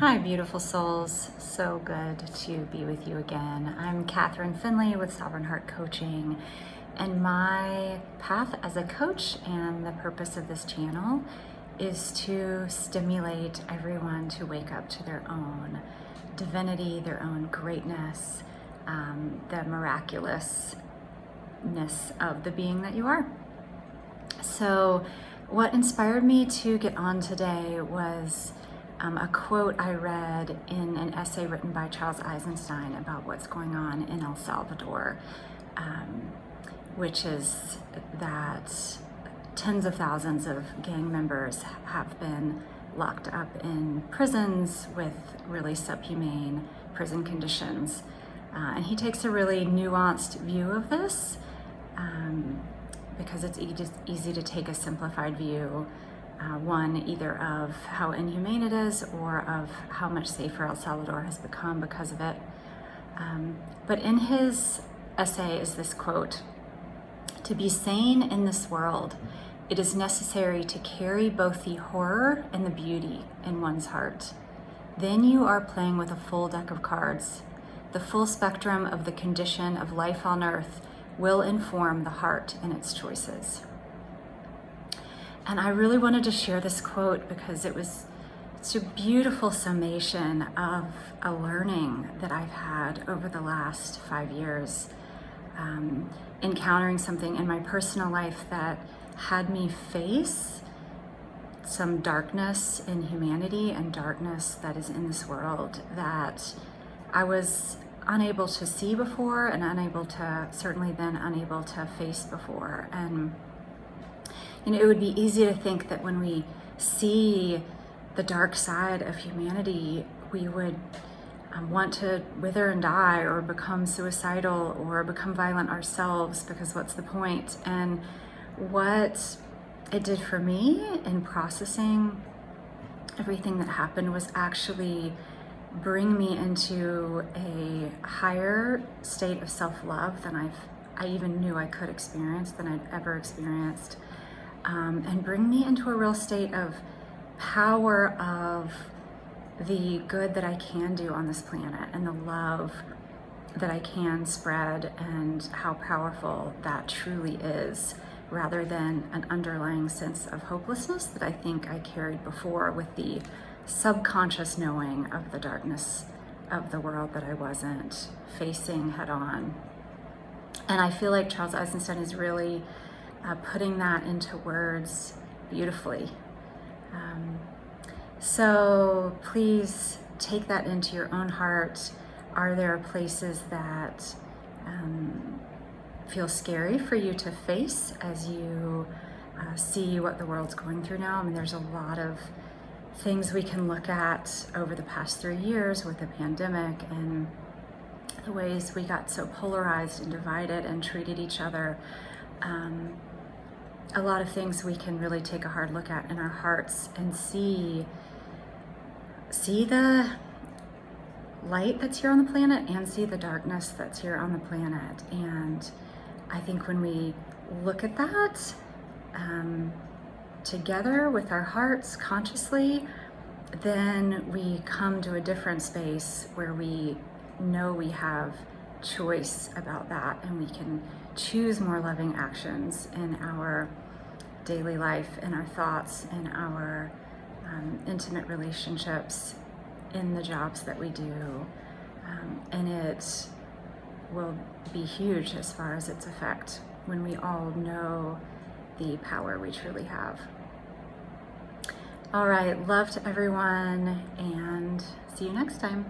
Hi, beautiful souls. So good to be with you again. I'm Catherine Finley with Sovereign Heart Coaching, and my path as a coach and the purpose of this channel is to stimulate everyone to wake up to their own divinity, their own greatness, the miraculousness of the being that you are. So, what inspired me to get on today was a quote I read in an essay written by Charles Eisenstein about what's going on in El Salvador, which is that tens of thousands of gang members have been locked up in prisons with really subhumane prison conditions. And he takes a really nuanced view of this because it's easy to take a simplified view. One, either of how inhumane it is or of how much safer El Salvador has become because of it. But in his essay is this quote: "To be sane in this world, it is necessary to carry both the horror and the beauty in one's heart. Then you are playing with a full deck of cards. The full spectrum of the condition of life on earth will inform the heart in its choices." And I really wanted to share this quote because it's a beautiful summation of a learning that I've had over the last 5 years, encountering something in my personal life that had me face some darkness in humanity and darkness that is in this world that I was unable to see before and certainly unable to face before. And it would be easy to think that when we see the dark side of humanity, we would want to wither and die or become suicidal or become violent ourselves, because what's the point? And what it did for me in processing everything that happened was actually bring me into a higher state of self-love than I even knew I could experience, than I'd ever experienced. And bring me into a real state of power of the good that I can do on this planet and the love that I can spread and how powerful that truly is, rather than an underlying sense of hopelessness that I think I carried before with the subconscious knowing of the darkness of the world that I wasn't facing head on. And I feel like Charles Eisenstein is really putting that into words beautifully. So please take that into your own heart. Are there places that feel scary for you to face as you see what the world's going through now? I mean, there's a lot of things we can look at over the past 3 years with the pandemic and the ways we got so polarized and divided and treated each other. A lot of things we can really take a hard look at in our hearts and see the light that's here on the planet and see the darkness that's here on the planet. And I think when we look at that together with our hearts consciously, then we come to a different space where we know we have choice about that, and we can choose more loving actions in our daily life, in our thoughts, in our intimate relationships, in the jobs that we do. And it will be huge as far as its effect when we all know the power we truly have. All right, love to everyone, and see you next time.